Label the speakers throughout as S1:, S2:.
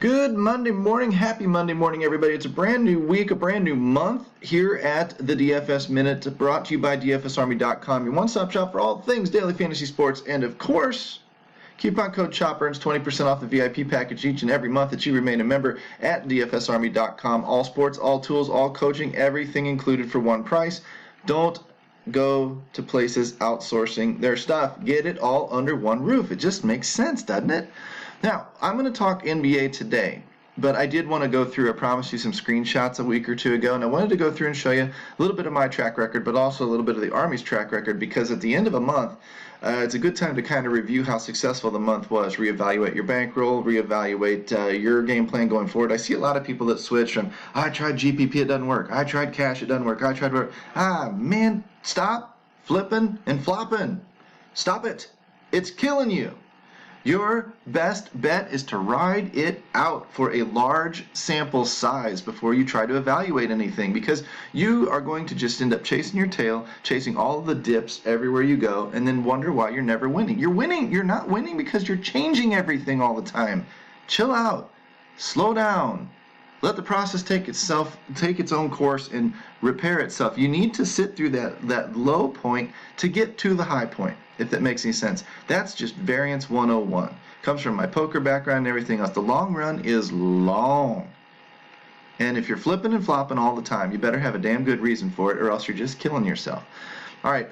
S1: Good Monday morning. Happy Monday morning, everybody. It's a brand new week, a brand new month here at the DFS Minute, brought to you by DFSArmy.com, your one-stop shop for all things daily fantasy sports. And, of course, coupon code CHOP earns 20% off the VIP package each and every month that you remain a member at DFSArmy.com. All sports, all tools, all coaching, everything included for one price. Don't go to places outsourcing their stuff. Get it all under one roof. It just makes sense, doesn't it? Now, I'm going to talk NBA today, but I did want to go through, I promised you some screenshots a week or two ago, and I wanted to go through and show you a little bit of my track record, but also a little bit of the Army's track record, because at the end of a month, it's a good time to kind of review how successful the month was, reevaluate your bankroll, reevaluate your game plan going forward. I see a lot of people that switch from, I tried GPP, it doesn't work. I tried cash, it doesn't work. I tried, man, stop flipping and flopping. Stop it. It's killing you. Your best bet is to ride it out for a large sample size before you try to evaluate anything, because you are going to just end up chasing your tail, chasing all of the dips everywhere you go, and then wonder why you're never winning. You're not winning because you're changing everything all the time. Chill out. Slow down. Let the process take its own course and repair itself. You need to sit through that low point to get to the high point, if that makes any sense. That's just variance 101. Comes from my poker background and everything else. The long run is long. And if you're flipping and flopping all the time, you better have a damn good reason for it, or else you're just killing yourself. All right,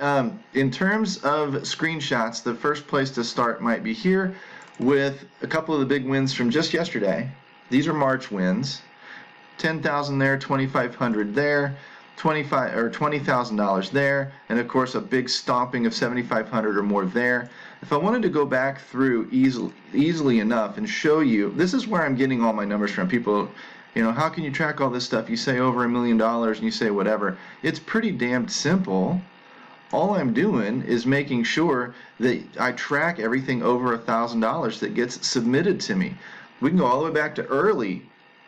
S1: in terms of screenshots, the first place to start might be here with a couple of the big wins from just yesterday. These are March wins. 10,000 there, 2,500 there, $20,000 there, and of course a big stomping of 7,500 or more there. If I wanted to go back through easily enough and show you, this is where I'm getting all my numbers from. People, how can you track all this stuff? You say over $1 million and you say whatever. It's pretty damn simple. All I'm doing is making sure that I track everything over $1,000 that gets submitted to me. We can go all the way back to early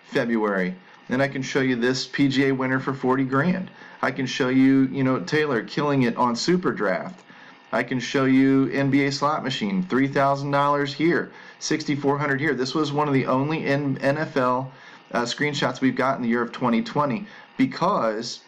S1: February. And I can show you this PGA winner for 40 grand. I can show you, Taylor killing it on Super Draft. I can show you NBA slot machine, $3,000 here, $6,400 here. This was one of the only NFL screenshots we've got in the year of 2020, because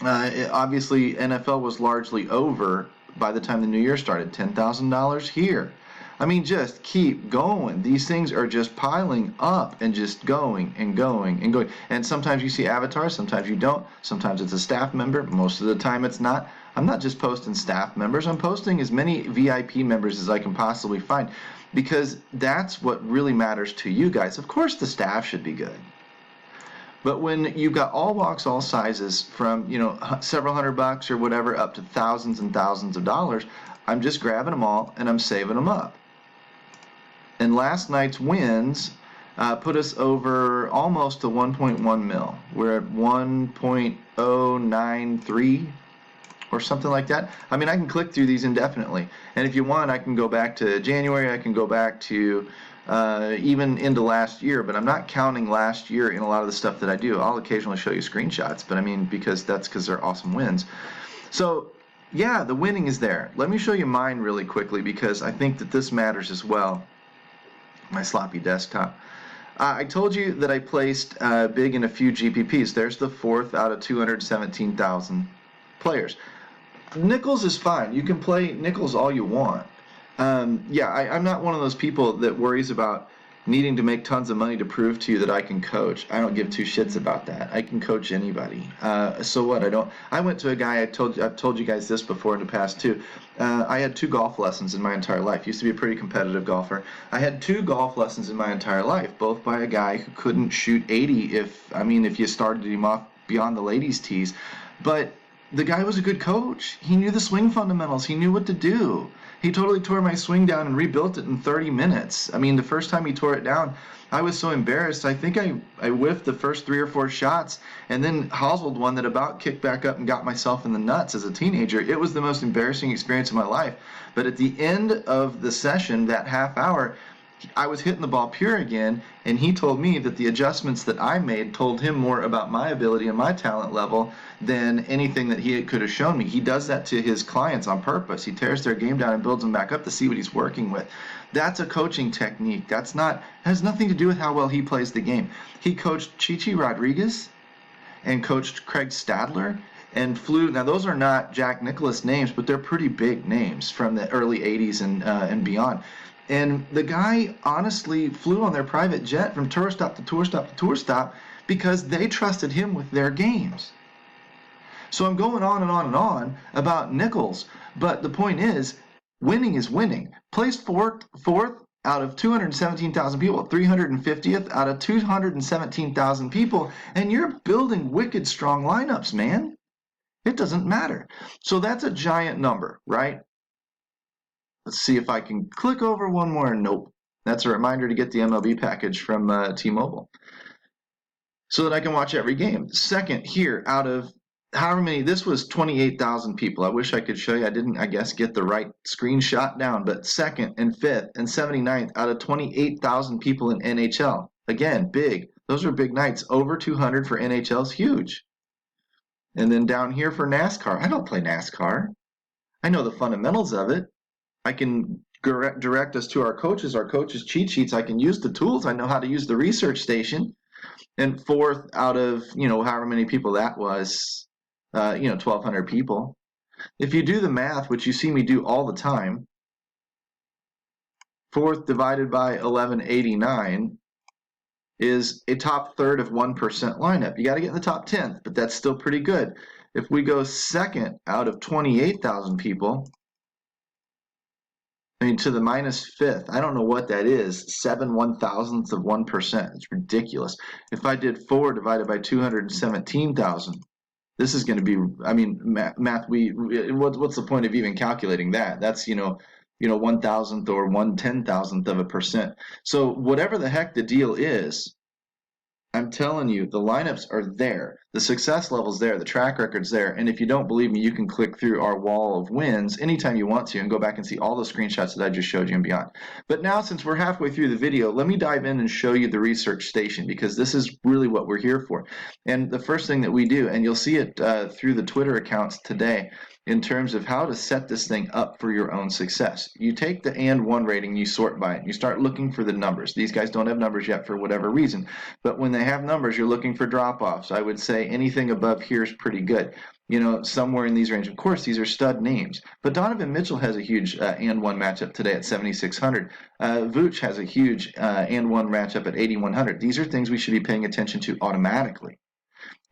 S1: obviously NFL was largely over by the time the new year started. $10,000 here. I mean, just keep going. These things are just piling up and just going and going and going. And sometimes you see avatars, sometimes you don't. Sometimes it's a staff member. Most of the time it's not. I'm not just posting staff members. I'm posting as many VIP members as I can possibly find, because that's what really matters to you guys. Of course, the staff should be good. But when you've got all walks, all sizes, from several $100 or whatever up to thousands and thousands of dollars, I'm just grabbing them all and I'm saving them up. And last night's wins put us over almost to 1.1 mil. We're at 1.093 or something like that. I mean, I can click through these indefinitely. And if you want, I can go back to January. I can go back to even into last year. But I'm not counting last year in a lot of the stuff that I do. I'll occasionally show you screenshots. But I mean, because they're awesome wins. So, yeah, the winning is there. Let me show you mine really quickly, because I think that this matters as well. My sloppy desktop. I told you that I placed big in a few GPPs. There's the fourth out of 217,000 players. Nickels is fine. You can play nickels all you want. I'm not one of those people that worries about needing to make tons of money to prove to you that I can coach. I don't give two shits about that. I can coach anybody. So what? I went to a guy. I've told you guys this before in the past too. I had 2 golf lessons in my entire life. Used to be a pretty competitive golfer. I had 2 golf lessons in my entire life, both by a guy who couldn't shoot 80 if you started him off beyond the ladies' tees. But the guy was a good coach. He knew the swing fundamentals. He knew what to do. He totally tore my swing down and rebuilt it in 30 minutes. I mean, the first time he tore it down, I was so embarrassed. I think I whiffed the first 3 or 4 shots and then hoselled one that about kicked back up and got myself in the nuts as a teenager. It was the most embarrassing experience of my life. But at the end of the session, that half hour, I was hitting the ball pure again, and he told me that the adjustments that I made told him more about my ability and my talent level than anything that he could have shown me. He does that to his clients on purpose. He tears their game down and builds them back up to see what he's working with. That's a coaching technique. Has nothing to do with how well he plays the game. He coached Chichi Rodriguez and coached Craig Stadler and flew. Now those are not Jack Nicklaus names, but they're pretty big names from the early 80s and beyond. And the guy honestly flew on their private jet from tour stop to tour stop to tour stop because they trusted him with their games. So I'm going on and on and on about Nichols, but the point is, winning is winning. Placed fourth out of 217,000 people, 350th out of 217,000 people, and you're building wicked strong lineups, man. It doesn't matter. So that's a giant number, right? Let's see if I can click over one more. Nope. That's a reminder to get the MLB package from T-Mobile so that I can watch every game. Second here out of however many, this was 28,000 people. I wish I could show you. I didn't, I guess, get the right screenshot down, but second and fifth and 79th out of 28,000 people in NHL. Again, big. Those are big nights. Over 200 for NHL is huge. And then down here for NASCAR. I don't play NASCAR. I know the fundamentals of it. I can direct us to our coaches cheat sheets. I can use the tools. I know how to use the research station. And fourth out of, however many people that was, 1,200 people. If you do the math, which you see me do all the time, fourth divided by 1189 is a top third of 1% lineup. You got to get in the top 10th, but that's still pretty good. If we go second out of 28,000 people, to the minus fifth, I don't know what that is, 7/1000th of 1%. It's ridiculous. If I did 4 divided by 217,000, this is going to be, math, what's the point of even calculating that? That's, 1,000th or 1/10,000th of a percent. So whatever the heck the deal is, I'm telling you, the lineups are there. The success level's there. The track record's there. And if you don't believe me, you can click through our wall of wins anytime you want to and go back and see all the screenshots that I just showed you and beyond. But now, since we're halfway through the video, let me dive in and show you the research station, because this is really what we're here for. And the first thing that we do, and you'll see it through the Twitter accounts today, in terms of how to set this thing up for your own success. You take the and one rating, you sort by it. You start looking for the numbers. These guys don't have numbers yet for whatever reason. But when they have numbers, you're looking for drop-offs. I would say anything above here is pretty good. Somewhere in these range. Of course, these are stud names. But Donovan Mitchell has a huge and one matchup today at 7,600. Vooch has a huge and one matchup at 8,100. These are things we should be paying attention to automatically.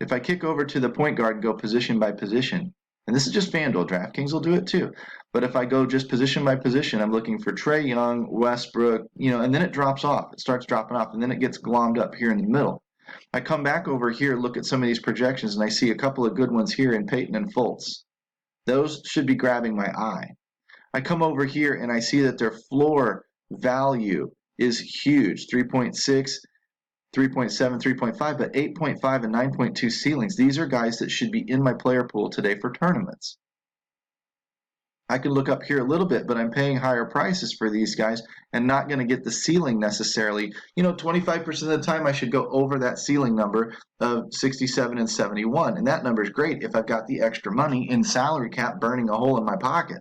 S1: If I kick over to the point guard and go position by position, and this is just FanDuel, DraftKings will do it too. But if I go just position by position, I'm looking for Trae Young, Westbrook, and then it drops off. It starts dropping off, and then it gets glommed up here in the middle. I come back over here, look at some of these projections, and I see a couple of good ones here in Peyton and Fultz. Those should be grabbing my eye. I come over here, and I see that their floor value is huge, 3.6. 3.7, 3.5, but 8.5 and 9.2 ceilings. These are guys that should be in my player pool today for tournaments. I can look up here a little bit, but I'm paying higher prices for these guys and not going to get the ceiling necessarily. 25% of the time I should go over that ceiling number of 67 and 71, and that number is great if I've got the extra money in salary cap burning a hole in my pocket.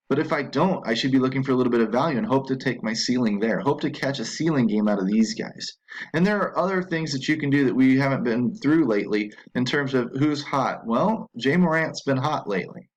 S1: But if I don't, I should be looking for a little bit of value and hope to take my ceiling there. Hope to catch a ceiling game out of these guys. And there are other things that you can do that we haven't been through lately in terms of who's hot. Well, Jay Morant's been hot lately.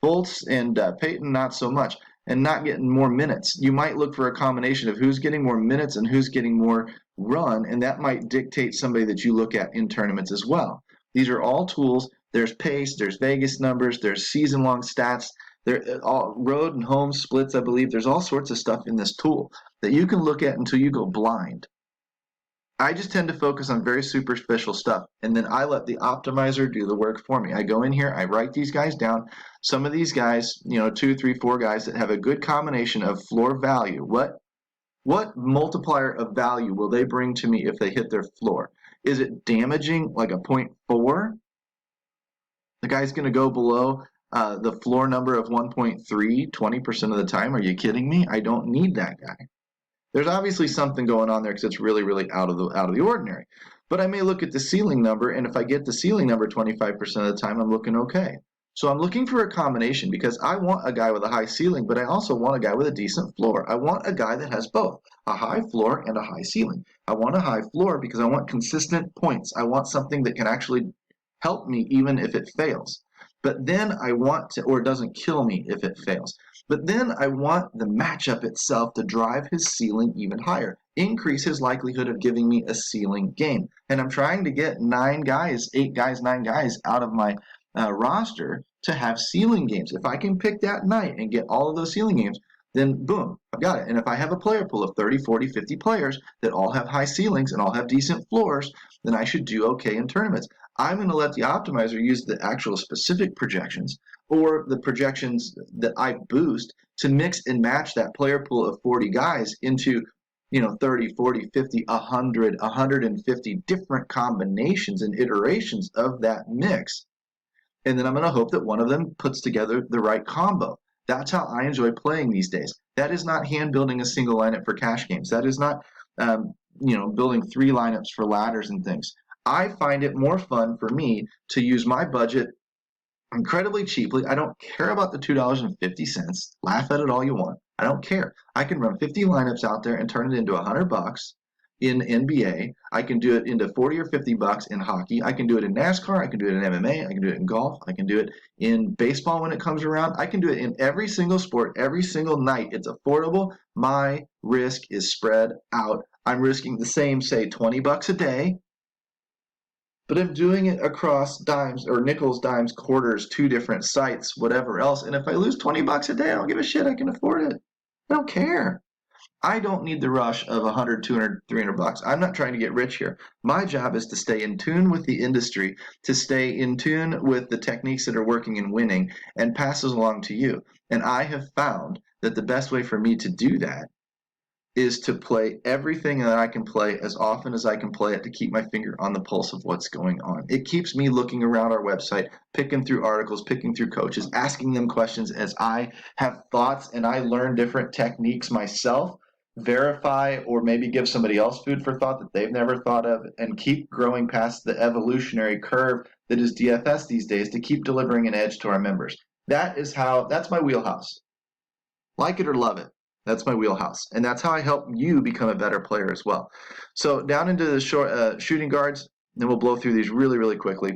S1: Fultz and Peyton, not so much, and not getting more minutes. You might look for a combination of who's getting more minutes and who's getting more run, and that might dictate somebody that you look at in tournaments as well. These are all tools. There's pace, there's Vegas numbers, there's season-long stats. There, all road and home splits, I believe. There's all sorts of stuff in this tool that you can look at until you go blind. I just tend to focus on very superficial stuff, and then I let the optimizer do the work for me. I go in here, I write these guys down. Some of these guys, 2, 3, 4 guys that have a good combination of floor value. What multiplier of value will they bring to me if they hit their floor? Is it damaging like a 0.4? The guy's going to go below The floor number of 1.3, 20% of the time. Are you kidding me? I don't need that guy. There's obviously something going on there because it's really, really out of the ordinary. But I may look at the ceiling number, and if I get the ceiling number 25% of the time, I'm looking okay. So I'm looking for a combination because I want a guy with a high ceiling, but I also want a guy with a decent floor. I want a guy that has both a high floor and a high ceiling. I want a high floor because I want consistent points. I want something that can actually help me even if it fails. But then I want to, or it doesn't kill me if it fails. But then I want the matchup itself to drive his ceiling even higher, increase his likelihood of giving me a ceiling game. And I'm trying to get 9 guys, 8 guys, 9 guys out of my roster to have ceiling games. If I can pick that night and get all of those ceiling games, then boom, I've got it. And if I have a player pool of 30, 40, 50 players that all have high ceilings and all have decent floors, then I should do okay in tournaments. I'm going to let the optimizer use the actual specific projections or the projections that I boost to mix and match that player pool of 40 guys into 30, 40, 50, 100, 150 different combinations and iterations of that mix. And then I'm going to hope that one of them puts together the right combo. That's how I enjoy playing these days. That is not hand building a single lineup for cash games. That is not, building 3 lineups for ladders and things. I find it more fun for me to use my budget incredibly cheaply. I don't care about the $2.50. Laugh at it all you want. I don't care. I can run 50 lineups out there and turn it into $100 in NBA. I can do it into 40 or 50 bucks in hockey. I can do it in NASCAR. I can do it in MMA. I can do it in golf. I can do it in baseball when it comes around. I can do it in every single sport, every single night. It's affordable. My risk is spread out. I'm risking the same, say, 20 bucks a day, but I'm doing it across dimes or nickels, dimes, quarters, 2 different sites, whatever else. And if I lose 20 bucks a day, I don't give a shit. I can afford it. I don't care. I don't need the rush of 100, 200, 300 bucks. I'm not trying to get rich here. My job is to stay in tune with the industry, to stay in tune with the techniques that are working and winning, and pass those along to you. And I have found that the best way for me to do that is to play everything that I can play as often as I can play it to keep my finger on the pulse of what's going on. It keeps me looking around our website, picking through articles, picking through coaches, asking them questions as I have thoughts and I learn different techniques myself, verify or maybe give somebody else food for thought that they've never thought of, and keep growing past the evolutionary curve that is DFS these days to keep delivering an edge to our members. That's my wheelhouse. Like it or love it. That's my wheelhouse, and that's how I help you become a better player as well. So down into the short shooting guards, then we'll blow through these really, really quickly.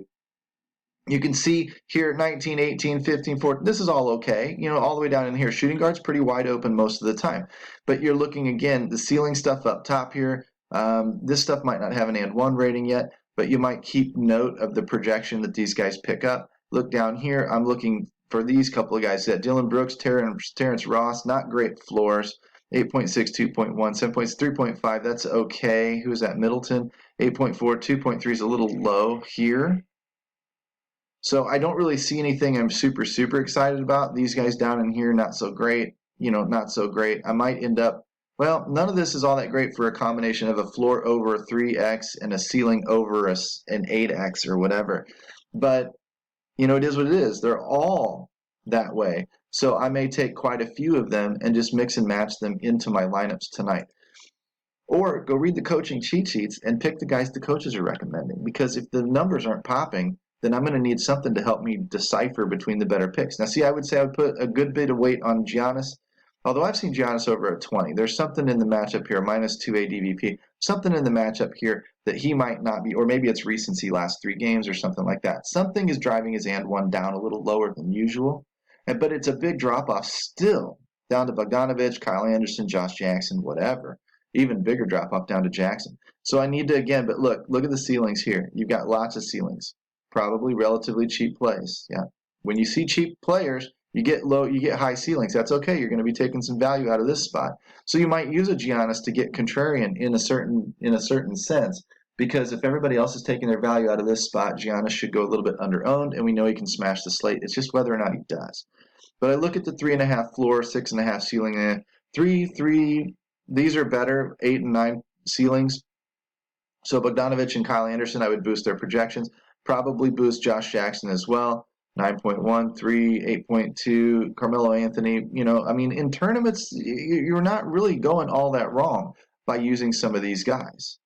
S1: You can see here 19, 18, 15, 14. This is all okay. All the way down in here. Shooting guards pretty wide open most of the time. But you're looking, again, the ceiling stuff up top here. This stuff might not have an and 1 rating yet, but you might keep note of the projection that these guys pick up. Look down here. I'm looking for these couple of guys. Dylan Brooks, Terrence Ross, not great floors. 8.6, 2.1, 7.6, 3.5. That's okay. Who's that? Middleton. 8.4, 2.3 is a little low here. So I don't really see anything I'm super, super excited about. These guys down in here, not so great. Not so great. I might end up, well, none of this is all that great for a combination of a floor over a 3x and a ceiling over an 8x or whatever. But it is what it is. They're all that way. So I may take quite a few of them and just mix and match them into my lineups tonight. Or go read the coaching cheat sheets and pick the guys the coaches are recommending. Because if the numbers aren't popping, then I'm going to need something to help me decipher between the better picks. Now, see, I would say I would put a good bit of weight on Giannis. Although I've seen Giannis over a 20, there's something in the matchup here, -2 ADVP, something in the matchup here that he might not be, or maybe it's recency last 3 games or something like that. Something is driving his and 1 down a little lower than usual, but it's a big drop-off still, down to Bogdanovich, Kyle Anderson, Josh Jackson, whatever. Even bigger drop-off down to Jackson. So I need to, again, but look at the ceilings here. You've got lots of ceilings, probably relatively cheap plays. Yeah. When you see cheap players, you get high ceilings. That's okay. You're going to be taking some value out of this spot. So you might use a Giannis to get contrarian in a certain sense, because if everybody else is taking their value out of this spot, Giannis should go a little bit under-owned, and we know he can smash the slate. It's just whether or not he does. But I look at the 3.5 floor, 6.5 ceiling, 3. These are better, 8 and 9 ceilings. So Bogdanovich and Kyle Anderson, I would boost their projections. Probably boost Josh Jackson as well. 9.1, 3, 8.2, Carmelo Anthony. I mean, in tournaments, you're not really going all that wrong by using some of these guys.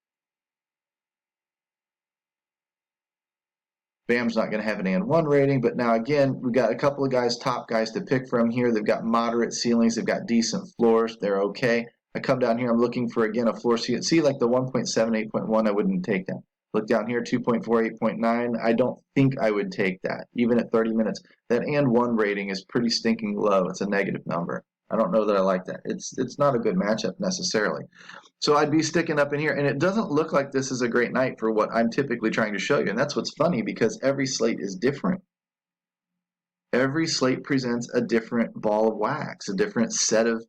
S1: Bam's not going to have an and 1 rating, but now again, we've got a couple of guys, top guys to pick from here. They've got moderate ceilings, they've got decent floors, they're okay. I come down here, I'm looking for, again, a floor seat. See, like the 1.7, 8.1, I wouldn't take that. Look down here, 2.4, 8.9. I don't think I would take that, even at 30 minutes. That and 1 rating is pretty stinking low. It's a negative number. I don't know that I like that. It's not a good matchup necessarily. So I'd be sticking up in here, and it doesn't look like this is a great night for what I'm typically trying to show you. And that's what's funny, because every slate is different. Every slate presents a different ball of wax, a different set of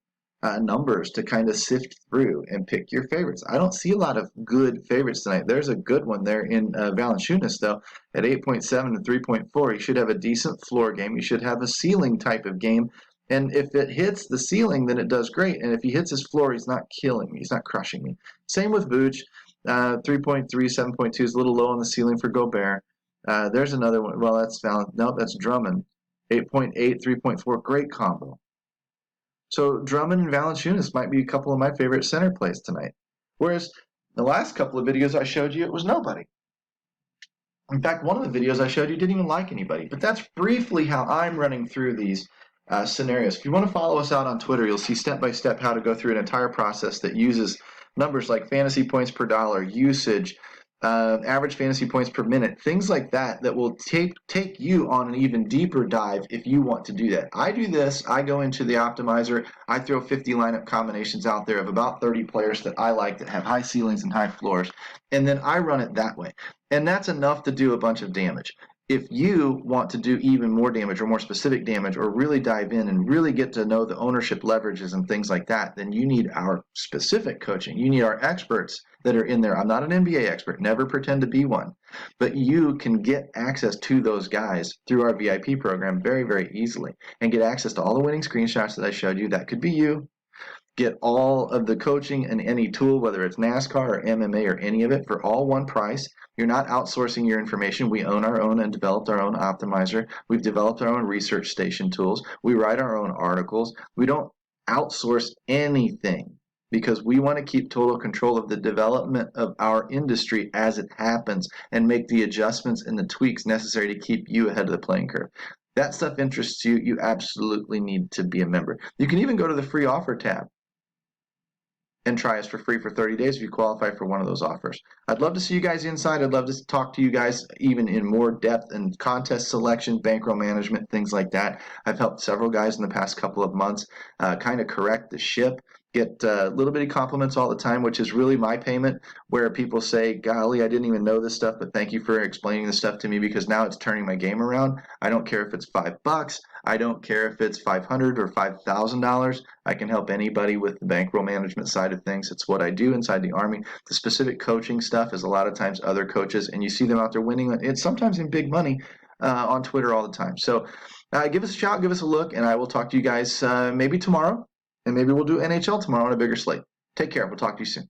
S1: numbers to kind of sift through and pick your favorites. I don't see a lot of good favorites tonight. There's a good one there in Valanciunas, though, at 8.7 and 3.4. You should have a decent floor game. You should have a ceiling type of game. And if it hits the ceiling, then it does great. And if he hits his floor, he's not killing me. He's not crushing me. Same with Vooch. 3.3, 7.2 is a little low on the ceiling for Gobert. There's another one. Well, that's that's Drummond. 8.8, 3.4. Great combo. So Drummond and Valanciunas might be a couple of my favorite center plays tonight. Whereas the last couple of videos I showed you, it was nobody. In fact, one of the videos I showed you didn't even like anybody. But that's briefly how I'm running through these scenarios. If you want to follow us out on Twitter, you'll see step-by-step how to go through an entire process that uses numbers like fantasy points per dollar, usage, average fantasy points per minute, things like that will take you on an even deeper dive if you want to do that. I do this. I go into the optimizer. I throw 50 lineup combinations out there of about 30 players that I like that have high ceilings and high floors, and then I run it that way. And that's enough to do a bunch of damage. If you want to do even more damage or more specific damage or really dive in and really get to know the ownership leverages and things like that, then you need our specific coaching. You need our experts that are in there. I'm not an NBA expert, never pretend to be one, but you can get access to those guys through our VIP program very, very easily and get access to all the winning screenshots that I showed you. That could be you. Get all of the coaching and any tool, whether it's NASCAR or MMA or any of it, for all one price. You're not outsourcing your information. We own our own and developed our own optimizer. We've developed our own research station tools. We write our own articles. We don't outsource anything because we want to keep total control of the development of our industry as it happens and make the adjustments and the tweaks necessary to keep you ahead of the playing curve. That stuff interests you, you absolutely need to be a member. You can even go to the free offer tab and try us for free for 30 days if you qualify for one of those offers. I'd love to see you guys inside. I'd love to talk to you guys even in more depth and contest selection, bankroll management, things like that. I've helped several guys in the past couple of months kind of correct the ship, get little bitty compliments all the time, which is really my payment, where people say, golly, I didn't even know this stuff, but thank you for explaining this stuff to me because now it's turning my game around. I don't care if it's $5. I don't care if it's $500 or $5,000. I can help anybody with the bankroll management side of things. It's what I do inside the Army. The specific coaching stuff is a lot of times other coaches, and you see them out there winning. It's sometimes in big money on Twitter all the time. So give us a shout, give us a look, and I will talk to you guys maybe tomorrow, and maybe we'll do NHL tomorrow on a bigger slate. Take care. We'll talk to you soon.